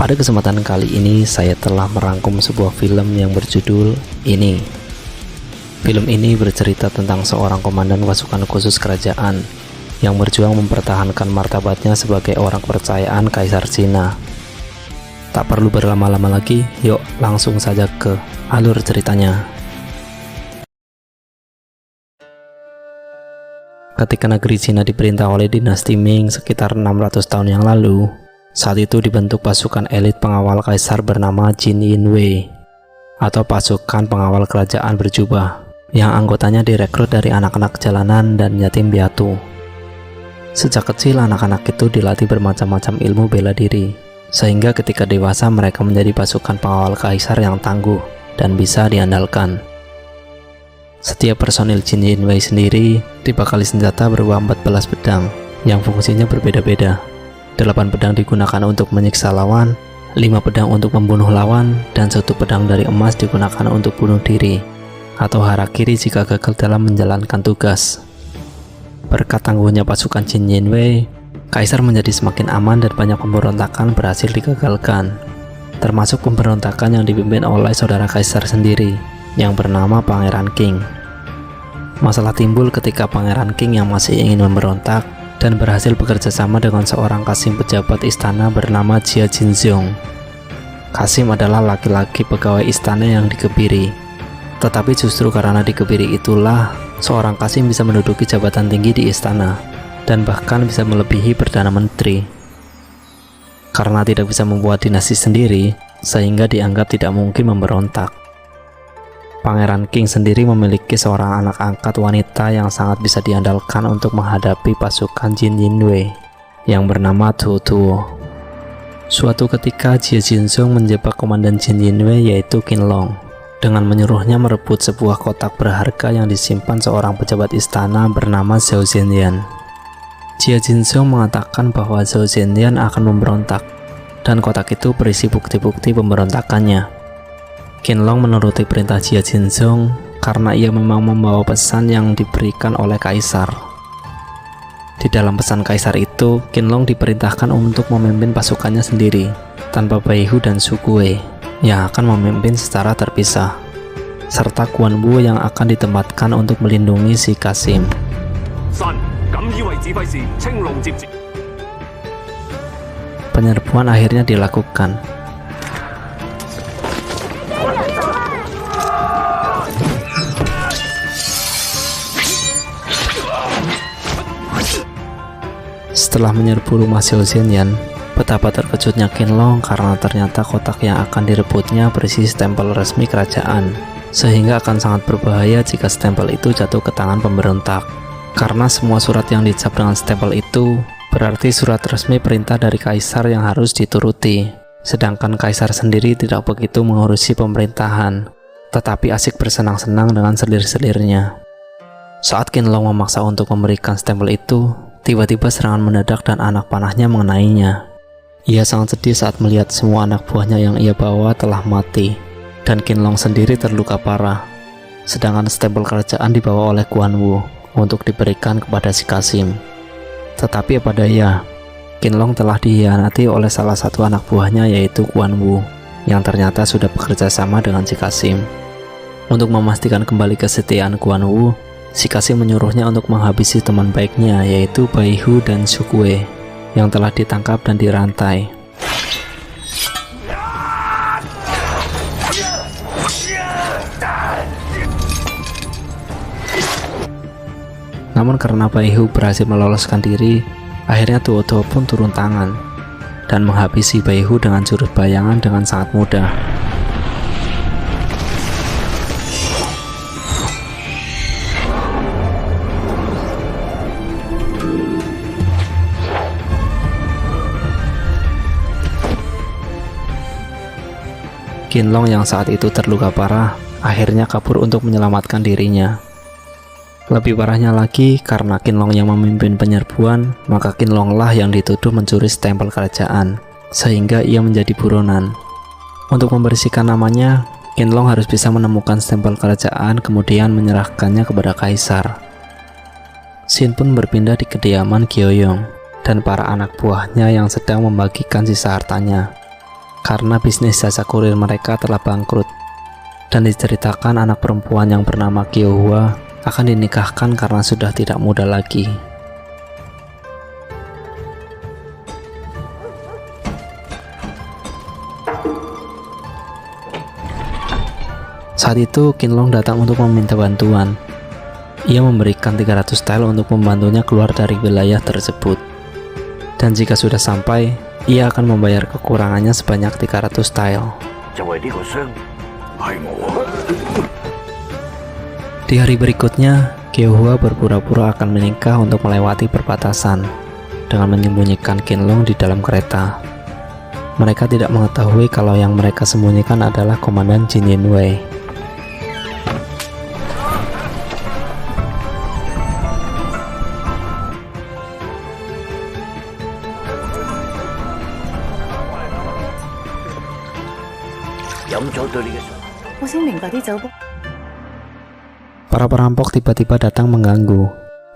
Pada kesempatan kali ini saya telah merangkum sebuah film yang berjudul Ini. Film ini bercerita tentang seorang komandan pasukan khusus kerajaan yang berjuang mempertahankan martabatnya sebagai orang kepercayaan Kaisar Cina. Tak perlu berlama-lama lagi, yuk langsung saja ke alur ceritanya. Ketika negeri Cina diperintah oleh dinasti Ming sekitar 600 tahun yang lalu, saat itu dibentuk pasukan elit pengawal kaisar bernama Jin Yinwei, atau pasukan pengawal kerajaan berjubah, yang anggotanya direkrut dari anak-anak jalanan dan yatim piatu. Sejak kecil anak-anak itu dilatih bermacam-macam ilmu bela diri, sehingga ketika dewasa mereka menjadi pasukan pengawal kaisar yang tangguh dan bisa diandalkan. Setiap personil Jin Yinwei sendiri dibekali senjata berupa 14 pedang yang fungsinya berbeda-beda. 8 pedang digunakan untuk menyiksa lawan, 5 pedang untuk membunuh lawan, dan 1 pedang dari emas digunakan untuk bunuh diri atau harakiri jika gagal dalam menjalankan tugas. Berkat tangguhnya pasukan Jin Yinwei, kaisar menjadi semakin aman dan banyak pemberontakan berhasil digagalkan, termasuk pemberontakan yang dipimpin oleh saudara kaisar sendiri yang bernama Pangeran Qing. Masalah timbul ketika Pangeran Qing yang masih ingin memberontak dan berhasil bekerja sama dengan seorang Kasim pejabat istana bernama Jia Jinzhong. Kasim adalah laki-laki pegawai istana yang dikebiri. Tetapi justru karena dikebiri itulah seorang Kasim bisa menduduki jabatan tinggi di istana dan bahkan bisa melebihi Perdana Menteri. Karena tidak bisa membuat dinasti sendiri, sehingga dianggap tidak mungkin memberontak. Pangeran Qing sendiri memiliki seorang anak angkat wanita yang sangat bisa diandalkan untuk menghadapi pasukan Jin Yinwei yang bernama Tu Tuo. Suatu ketika Jia Jinzhong menjebak komandan Jin Yinwei yaitu Qinlong dengan menyuruhnya merebut sebuah kotak berharga yang disimpan seorang pejabat istana bernama Zhao Zhenyan. Jia Jinzhong mengatakan bahwa Zhao Zhenyan akan memberontak dan kotak itu berisi bukti-bukti pemberontakannya. Qinlong menuruti perintah Jia Jinzhong karena ia memang membawa pesan yang diberikan oleh kaisar. Di dalam pesan kaisar itu, Qinlong diperintahkan untuk memimpin pasukannya sendiri, tanpa Baihu dan Su Kuei yang akan memimpin secara terpisah, serta Guan Wu yang akan ditempatkan untuk melindungi si Kasim. Penyerbuan akhirnya dilakukan. Setelah menyerbu rumah Zhao Zhenyan, betapa terkejutnya Qinlong karena ternyata kotak yang akan direbutnya berisi stempel resmi kerajaan, sehingga akan sangat berbahaya jika stempel itu jatuh ke tangan pemberontak. Karena semua surat yang dicap dengan stempel itu berarti surat resmi perintah dari kaisar yang harus dituruti, sedangkan kaisar sendiri tidak begitu mengurusi pemerintahan, tetapi asik bersenang-senang dengan selir-selirnya. Saat Qinlong memaksa untuk memberikan stempel itu, tiba-tiba serangan mendadak dan anak panahnya mengenainya. Ia sangat sedih saat melihat semua anak buahnya yang ia bawa telah mati, dan Qinlong sendiri terluka parah. Sedangkan stempel kerajaan dibawa oleh Guan Wu untuk diberikan kepada si Kasim. Tetapi apa daya, Qinlong telah dikhianati oleh salah satu anak buahnya yaitu Guan Wu, yang ternyata sudah bekerja sama dengan si Kasim. Untuk memastikan kembali kesetiaan Guan Wu, si Kasim menyuruhnya untuk menghabisi teman baiknya yaitu Baihu dan Su Kuei yang telah ditangkap dan dirantai. Namun karena Baihu berhasil meloloskan diri, akhirnya Tuo Tuo pun turun tangan dan menghabisi Baihu dengan jurus bayangan dengan sangat mudah. Qinlong yang saat itu terluka parah akhirnya kabur untuk menyelamatkan dirinya. Lebih parahnya lagi, karena Qinlong yang memimpin penyerbuan, maka Qinlong lah yang dituduh mencuri stempel kerajaan, sehingga ia menjadi buronan. Untuk membersihkan namanya, Qinlong harus bisa menemukan stempel kerajaan kemudian menyerahkannya kepada kaisar. Xin pun berpindah di kediaman Gioyong dan para anak buahnya yang sedang membagikan sisa hartanya, karena bisnis jasa kurir mereka telah bangkrut. Dan diceritakan anak perempuan yang bernama Qiuhua akan dinikahkan karena sudah tidak muda lagi. Saat itu Qinlong datang untuk meminta bantuan. Ia memberikan 300 tael untuk membantunya keluar dari wilayah tersebut. Dan jika sudah sampai, ia akan membayar kekurangannya sebanyak 300 tael. Di hari berikutnya, Qiuhua berpura-pura akan menikah untuk melewati perbatasan dengan menyembunyikan Qinlong di dalam kereta. Mereka tidak mengetahui kalau yang mereka sembunyikan adalah Komandan Jin Yinwei. Para perampok tiba-tiba datang mengganggu,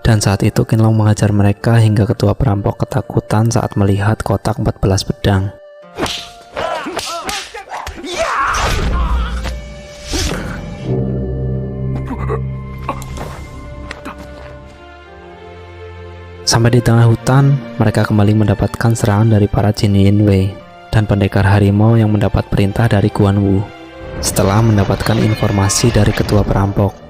dan saat itu Qinlong mengajar mereka hingga ketua perampok ketakutan saat melihat kotak 14 pedang. Sampai di tengah hutan, mereka kembali mendapatkan serangan dari para Jin Yinwei dan pendekar harimau yang mendapat perintah dari Guan Wu setelah mendapatkan informasi dari ketua perampok.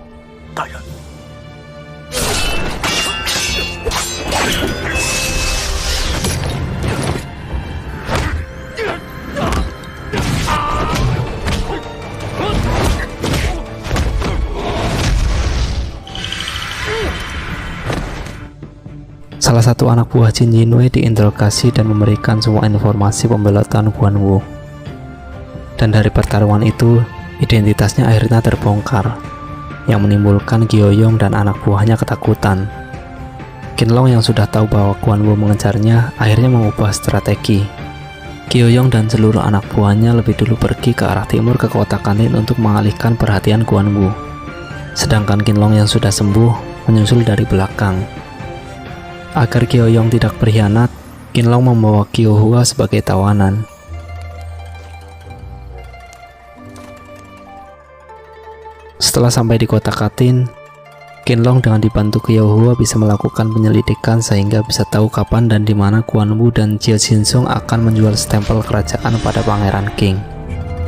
Salah satu anak buah Jin Yinwei diinterogasi dan memberikan semua informasi pembelotan Guan Wu. Dan dari pertarungan itu, identitasnya akhirnya terbongkar, yang menimbulkan Gioyong dan anak buahnya ketakutan. Qinlong yang sudah tahu bahwa Guan Wu mengejarnya, akhirnya mengubah strategi. Gioyong dan seluruh anak buahnya lebih dulu pergi ke arah timur ke kota Kanlin untuk mengalihkan perhatian Guan Wu. Sedangkan Qinlong yang sudah sembuh menyusul dari belakang. Agar Gioyong tidak berkhianat, Qinlong membawa Qiuhua sebagai tawanan. Setelah sampai di kota Katin, Qinlong dengan dibantu Qiuhua bisa melakukan penyelidikan sehingga bisa tahu kapan dan di mana Guan Wu dan Jie Xinsong akan menjual stempel kerajaan pada Pangeran Qing,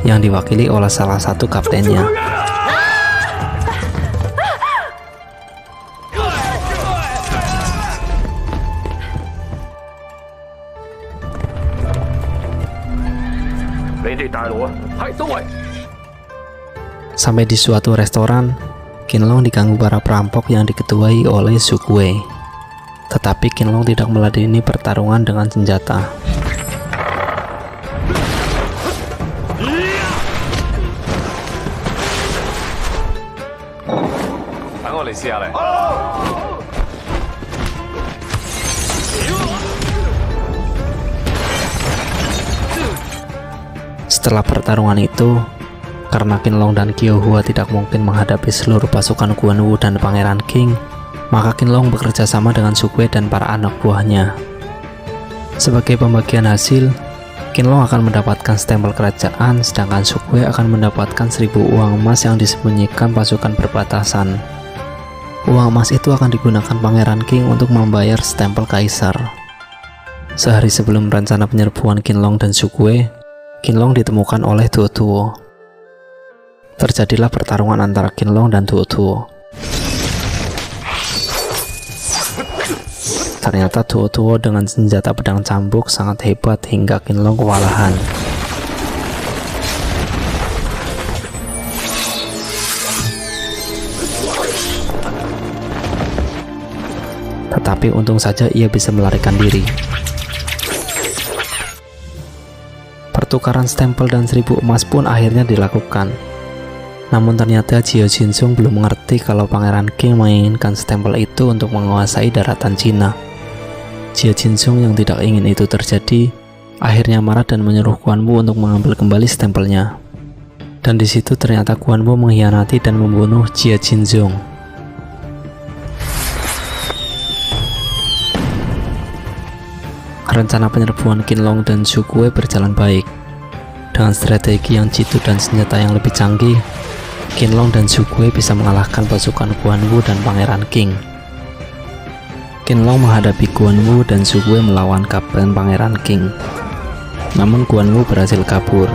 yang diwakili oleh salah satu kaptennya. Sampai di suatu restoran, Qinlong diganggu para perampok yang diketuai oleh Zhu Kuei. Tetapi Qinlong tidak meladeni pertarungan dengan senjata. Setelah pertarungan itu, karena Qinlong dan Qiuhua tidak mungkin menghadapi seluruh pasukan Guan Wu dan Pangeran Qing, maka Qinlong bekerja sama dengan Zhu Kuei dan para anak buahnya. Sebagai pembagian hasil, Qinlong akan mendapatkan stempel kerajaan, sedangkan Zhu Kuei akan mendapatkan 1000 uang emas yang disembunyikan pasukan perbatasan. Uang emas itu akan digunakan Pangeran Qing untuk membayar stempel kaisar. Sehari sebelum rencana penyerbuan Qinlong dan Zhu Kuei, Qinlong ditemukan oleh Duo Duo. Terjadilah pertarungan antara Qinlong dan Duo Duo. Ternyata Duo Duo dengan senjata pedang cambuk sangat hebat hingga Qinlong kewalahan. Tetapi untung saja ia bisa melarikan diri. Pertukaran stempel dan 1000 emas pun akhirnya dilakukan. Namun ternyata Jia Jinzong belum mengerti kalau Pangeran King menginginkan stempel itu untuk menguasai daratan Cina. Jia Jinzong yang tidak ingin itu terjadi, akhirnya marah dan menyuruh Guan Wu untuk mengambil kembali stempelnya. Dan di situ ternyata Guan Wu mengkhianati dan membunuh Jia Jinzong. Rencana penyerbuan Qinlong dan Zhu Kuei berjalan baik. Dengan strategi yang jitu dan senjata yang lebih canggih, Qinlong dan Zhu Kuei bisa mengalahkan pasukan Guan Wu dan Pangeran King. Qinlong menghadapi Guan Wu dan Zhu Kuei melawan Kapten Pangeran King. Namun Guan Wu berhasil kabur.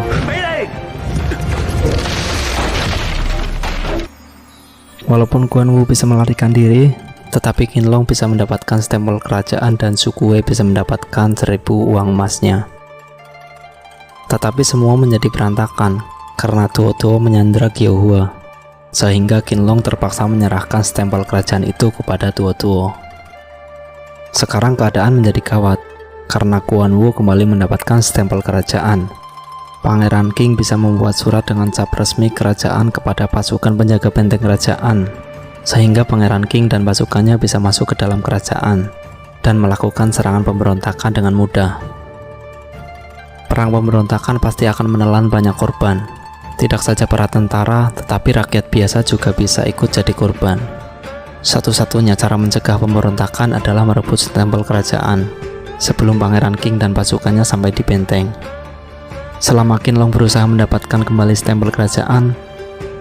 Walaupun Guan Wu bisa melarikan diri, tetapi Qinlong bisa mendapatkan stempel kerajaan dan Zhu Kuei bisa mendapatkan 1000 uang emasnya. Tetapi semua menjadi berantakan karena Duo menyandera Qiuhua, sehingga Qinlong terpaksa menyerahkan stempel kerajaan itu kepada Duo. Sekarang keadaan menjadi gawat karena Guan Wu kembali mendapatkan stempel kerajaan. Pangeran King bisa membuat surat dengan cap resmi kerajaan kepada pasukan penjaga benteng kerajaan, sehingga Pangeran King dan pasukannya bisa masuk ke dalam kerajaan dan melakukan serangan pemberontakan dengan mudah. Perang pemberontakan pasti akan menelan banyak korban. Tidak saja para tentara, tetapi rakyat biasa juga bisa ikut jadi korban. Satu-satunya cara mencegah pemberontakan adalah merebut stempel kerajaan sebelum Pangeran King dan pasukannya sampai di benteng. Selama Qinlong berusaha mendapatkan kembali stempel kerajaan,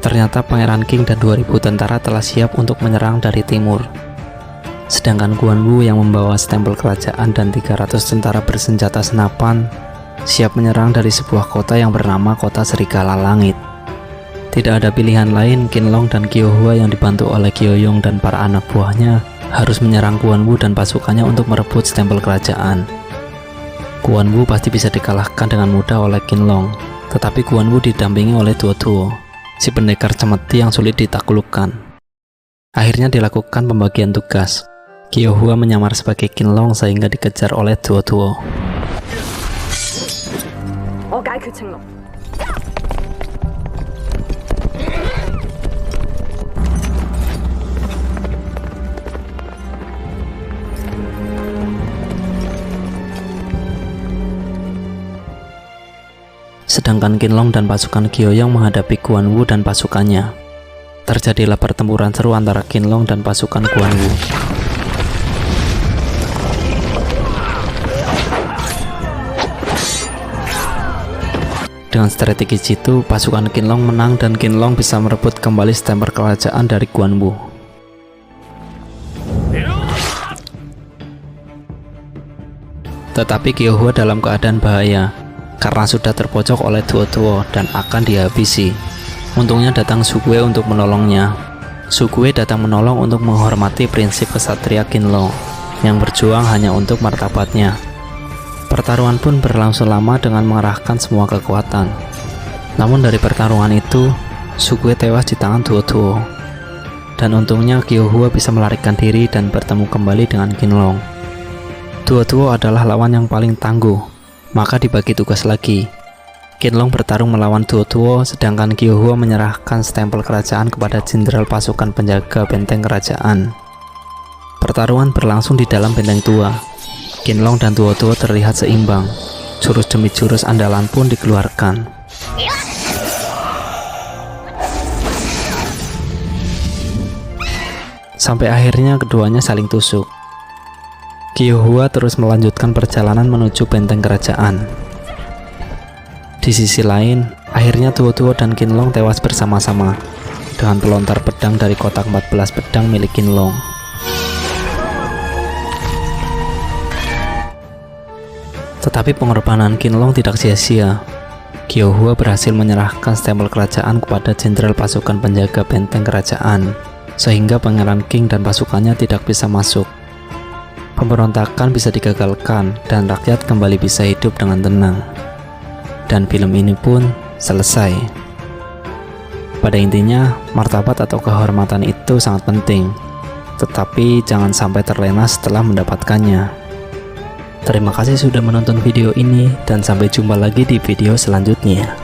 ternyata Pangeran King dan 2000 tentara telah siap untuk menyerang dari timur. Sedangkan Guan Wu yang membawa stempel kerajaan dan 300 tentara bersenjata senapan siap menyerang dari sebuah kota yang bernama Kota Serigala Langit. Tidak ada pilihan lain, Qinlong dan Qiuhua yang dibantu oleh Qiuyong dan para anak buahnya harus menyerang Guan Wu dan pasukannya untuk merebut stempel kerajaan. Guan Wu pasti bisa dikalahkan dengan mudah oleh Qinlong, tetapi Guan Wu didampingi oleh Duo, si pendekar cemeti yang sulit ditaklukkan. Akhirnya dilakukan pembagian tugas. Qiuhua menyamar sebagai Qinlong sehingga dikejar oleh Duo. Sedangkan Qinlong dan pasukan Qiuyong menghadapi Guan Wu dan pasukannya. Terjadilah pertempuran seru antara Qinlong dan pasukan Guan Wu. Dengan strategi jitu, pasukan Qinlong menang dan Qinlong bisa merebut kembali stempel kerajaan dari Guan Wu. Tetapi Qiuhua dalam keadaan bahaya karena sudah terpojok oleh Duo dan akan dihabisi. Untungnya datang Zhu Kuei untuk menolongnya. Zhu Kuei datang menolong untuk menghormati prinsip kesatria Qinlong yang berjuang hanya untuk martabatnya. Pertarungan pun berlangsung lama dengan mengerahkan semua kekuatan. Namun dari pertarungan itu, Zhu Kuei tewas di tangan Duo. Dan untungnya Qiuhua bisa melarikan diri dan bertemu kembali dengan Qinlong. Duo adalah lawan yang paling tangguh, maka dibagi tugas lagi. Qinlong bertarung melawan Duo, sedangkan Qiuhua menyerahkan stempel kerajaan kepada jenderal pasukan penjaga benteng kerajaan. Pertarungan berlangsung di dalam benteng tua. Qinlong dan Duo terlihat seimbang. Jurus demi jurus andalan pun dikeluarkan. Sampai akhirnya keduanya saling tusuk. Qiuhua terus melanjutkan perjalanan menuju benteng kerajaan. Di sisi lain, akhirnya Duo dan Qinlong tewas bersama-sama dengan pelontar pedang dari kotak 14 pedang milik Qinlong. Tetapi pengorbanan Qinlong tidak sia-sia. Qiuhua berhasil menyerahkan stempel kerajaan kepada jenderal pasukan penjaga benteng kerajaan, sehingga Pangeran King dan pasukannya tidak bisa masuk. Pemberontakan bisa digagalkan dan rakyat kembali bisa hidup dengan tenang. Dan film ini pun selesai. Pada intinya, martabat atau kehormatan itu sangat penting, tetapi jangan sampai terlena setelah mendapatkannya. Terima kasih sudah menonton video ini dan sampai jumpa lagi di video selanjutnya.